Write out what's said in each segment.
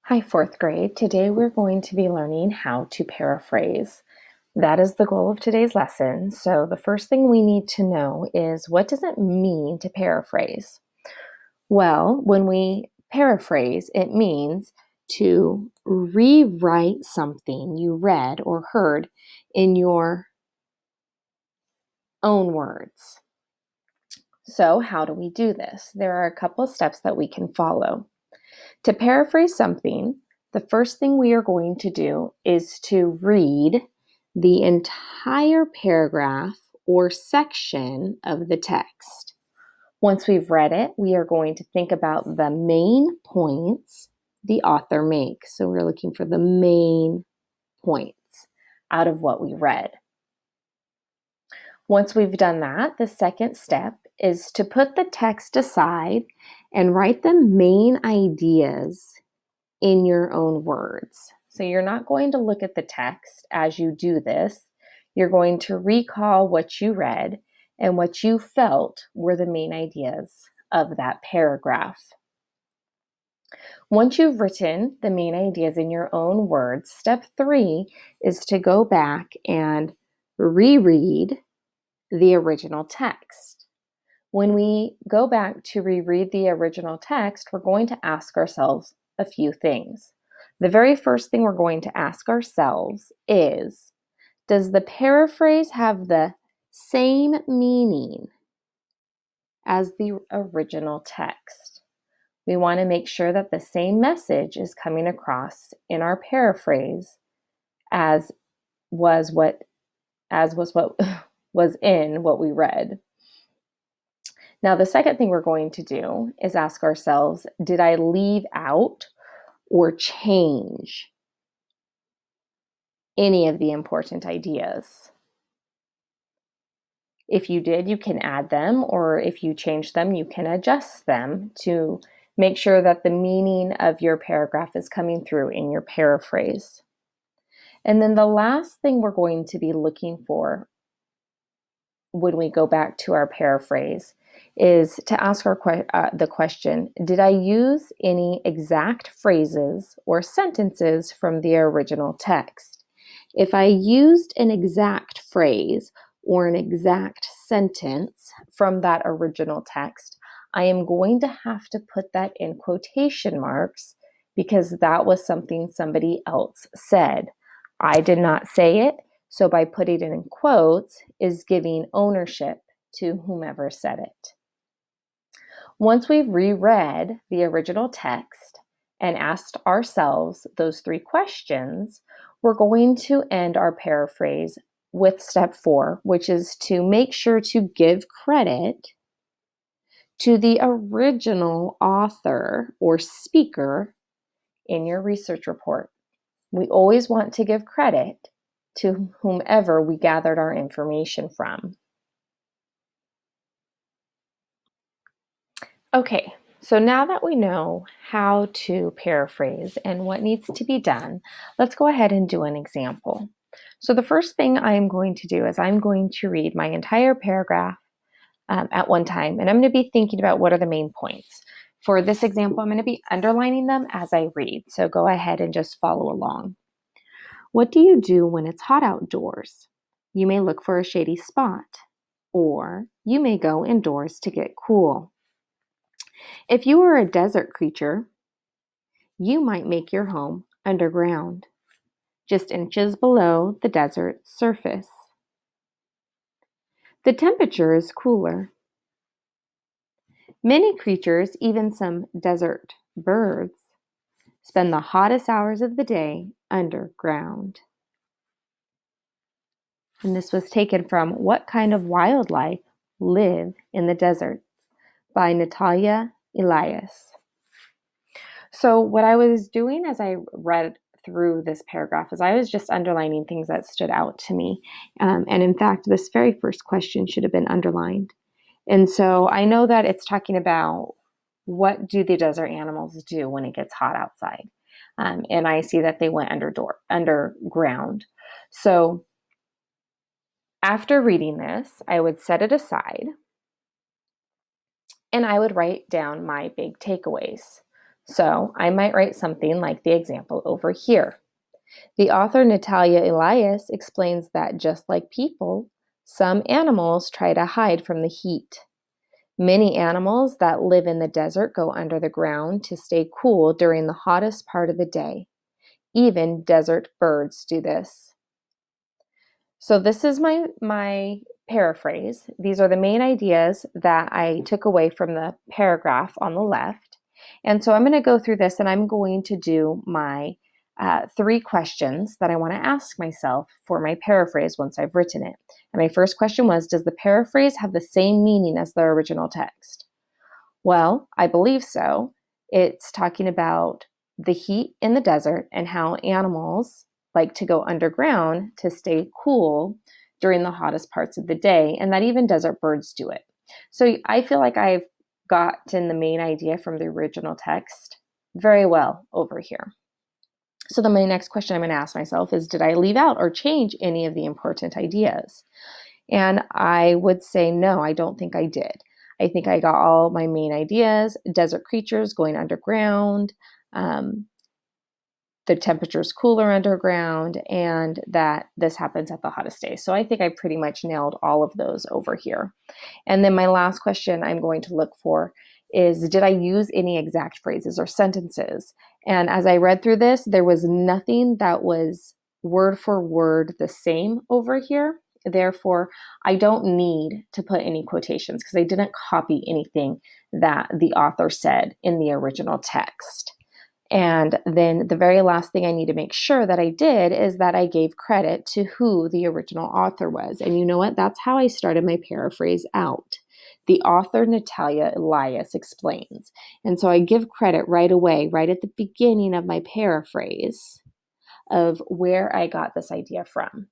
Hi, fourth grade. Today we're going to be learning how to paraphrase. That is the goal of today's lesson. So the first thing we need to know is, what does it mean to paraphrase? Well, when we paraphrase, it means to rewrite something you read or heard in your own words. So how do we do this? There are a couple of steps that we can follow. To paraphrase something, the first thing we are going to do is to read the entire paragraph or section of the text. Once we've read it, we are going to think about the main points the author makes. So we're looking for the main points out of what we read. Once we've done that, the second step is to put the text aside and write the main ideas in your own words. So you're not going to look at the text as you do this. You're going to recall what you read and what you felt were the main ideas of that paragraph. Once you've written the main ideas in your own words, step 3 is to go back and reread the original text. When we go back to reread the original text, we're going to ask ourselves a few things. The very first thing we're going to ask ourselves is, does the paraphrase have the same meaning as the original text? We want to make sure that the same message is coming across in our paraphrase as was what was in what we read. Now, the second thing we're going to do is ask ourselves, did I leave out or change any of the important ideas? If you did, you can add them, or if you change them, you can adjust them to make sure that the meaning of your paragraph is coming through in your paraphrase. And then the last thing we're going to be looking for when we go back to our paraphrase is to ask the question, did I use any exact phrases or sentences from the original text? If I used an exact phrase or an exact sentence from that original text, I am going to have to put that in quotation marks because that was something somebody else said. I did not say it, so by putting it in quotes is giving ownership to whomever said it. Once we've reread the original text and asked ourselves those 3 questions, we're going to end our paraphrase with step 4, which is to make sure to give credit to the original author or speaker in your research report. We always want to give credit to whomever we gathered our information from. Okay, so now that we know how to paraphrase and what needs to be done, let's go ahead and do an example. So the first thing I am going to do is I'm going to read my entire paragraph at one time, and I'm going to be thinking about what are the main points. For this example, I'm going to be underlining them as I read, so go ahead and just follow along. What do you do when it's hot outdoors? You may look for a shady spot, or you may go indoors to get cool. If you were a desert creature, you might make your home underground, just inches below the desert surface. The temperature is cooler. Many creatures, even some desert birds, spend the hottest hours of the day underground. And this was taken from What Kind of Wildlife Live in the Desert by Natalia Elias. So what I was doing as I read through this paragraph is I was just underlining things that stood out to me. And in fact, this very first question should have been underlined. And so I know that it's talking about, what do the desert animals do when it gets hot outside? And I see that they went underground. So after reading this, I would set it aside and I would write down my big takeaways. So I might write something like the example over here. The author Natalia Elias explains that just like people, some animals try to hide from the heat. Many animals that live in the desert go under the ground to stay cool during the hottest part of the day. Even desert birds do this. So this is my paraphrase. These are the main ideas that I took away from the paragraph on the left. And so I'm going to go through this and I'm going to do my 3 questions that I want to ask myself for my paraphrase once I've written it. And my first question was, does the paraphrase have the same meaning as the original text? Well, I believe so. It's talking about the heat in the desert and how animals like to go underground to stay cool during the hottest parts of the day, and that even desert birds do it. So I feel like I've gotten the main idea from the original text very well over here. So then my next question I'm going to ask myself is, did I leave out or change any of the important ideas? And I would say, no, I don't think I did. I think I got all my main ideas: desert creatures going underground, the temperature's cooler underground, and that this happens at the hottest day. So I think I pretty much nailed all of those over here. And then my last question I'm going to look for is, did I use any exact phrases or sentences? And as I read through this, there was nothing that was word for word the same over here. Therefore, I don't need to put any quotations because I didn't copy anything that the author said in the original text. And then the very last thing I need to make sure that I did is that I gave credit to who the original author was. And you know what? That's how I started my paraphrase out. The author, Natalia Elias, explains. And so I give credit right away, right at the beginning of my paraphrase, of where I got this idea from.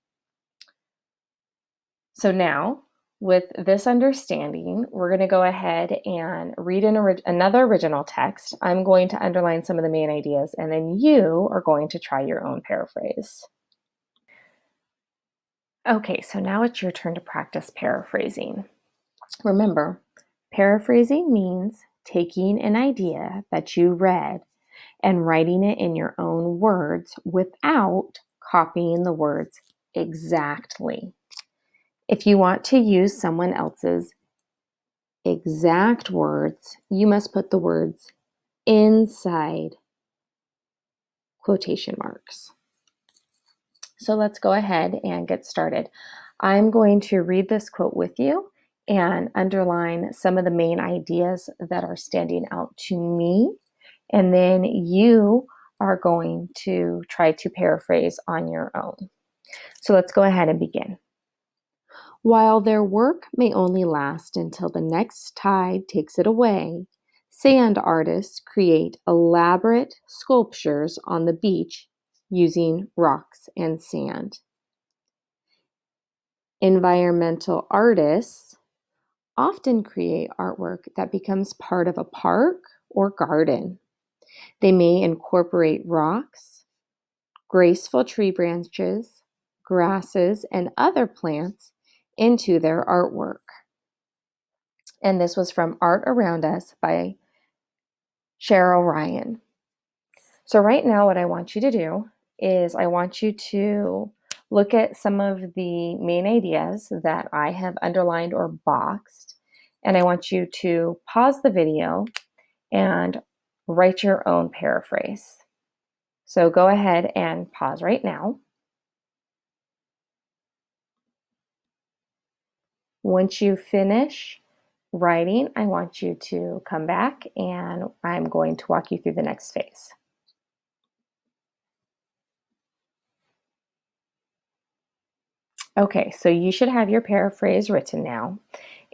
So now, with this understanding, we're going to go ahead and read another original text. I'm going to underline some of the main ideas, and then you are going to try your own paraphrase. Okay, so now it's your turn to practice paraphrasing. Remember, paraphrasing means taking an idea that you read and writing it in your own words without copying the words exactly. If you want to use someone else's exact words, you must put the words inside quotation marks. So let's go ahead and get started. I'm going to read this quote with you and underline some of the main ideas that are standing out to me. And then you are going to try to paraphrase on your own. So let's go ahead and begin. While their work may only last until the next tide takes it away, sand artists create elaborate sculptures on the beach using rocks and sand. Environmental artists often create artwork that becomes part of a park or garden. They may incorporate rocks, graceful tree branches, grasses, and other plants into their artwork. And this was from Art Around Us by Cheryl Ryan. So right now what I want you to do is I want you to look at some of the main ideas that I have underlined or boxed, and I want you to pause the video and write your own paraphrase. So go ahead and pause right now. Once you finish writing, I want you to come back and I'm going to walk you through the next phase. Okay, so you should have your paraphrase written now.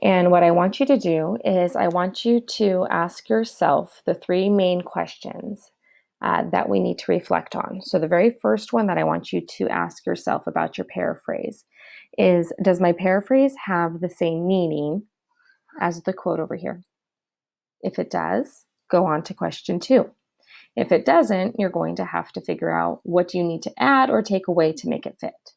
And what I want you to do is I want you to ask yourself the 3 main questions that we need to reflect on. So the very first one that I want you to ask yourself about your paraphrase is, does my paraphrase have the same meaning as the quote over here? If it does, go on to question 2. If it doesn't, you're going to have to figure out what you need to add or take away to make it fit.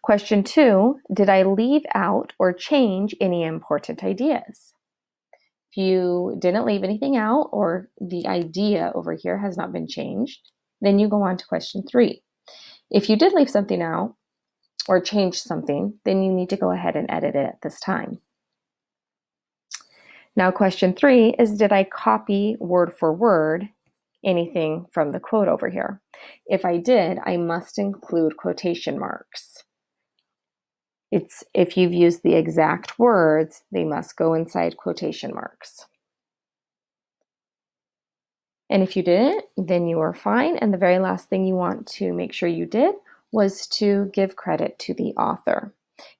Question 2, did I leave out or change any important ideas? If you didn't leave anything out or the idea over here has not been changed, then you go on to question 3. If you did leave something out or change something, then you need to go ahead and edit it at this time. Now, question 3 is, did I copy word for word anything from the quote over here? If I did, I must include quotation marks. If you've used the exact words, they must go inside quotation marks. And if you didn't, then you are fine. And the very last thing you want to make sure you did was to give credit to the author.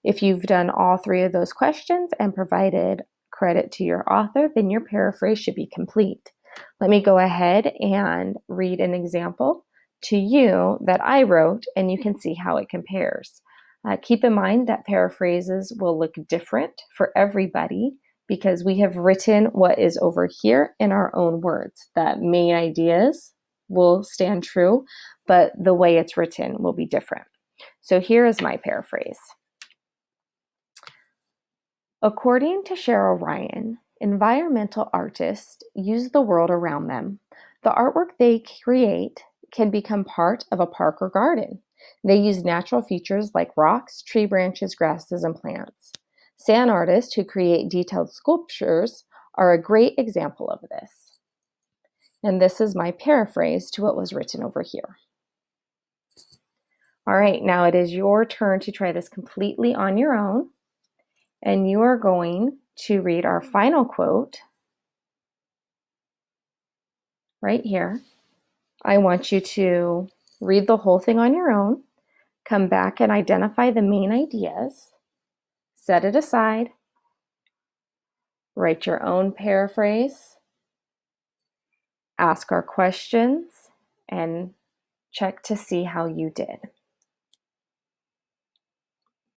If you've done all 3 of those questions and provided credit to your author, then your paraphrase should be complete. Let me go ahead and read an example to you that I wrote, and you can see how it compares. Keep in mind that paraphrases will look different for everybody because we have written what is over here in our own words. The main ideas will stand true, but the way it's written will be different. So here is my paraphrase. According to Cheryl Ryan, environmental artists use the world around them. The artwork they create can become part of a park or garden. They use natural features like rocks, tree branches, grasses, and plants. Sand artists who create detailed sculptures are a great example of this. And this is my paraphrase to what was written over here. All right, now it is your turn to try this completely on your own. And you are going to read our final quote right here. I want you to read the whole thing on your own, come back and identify the main ideas, set it aside, write your own paraphrase, ask our questions, and check to see how you did.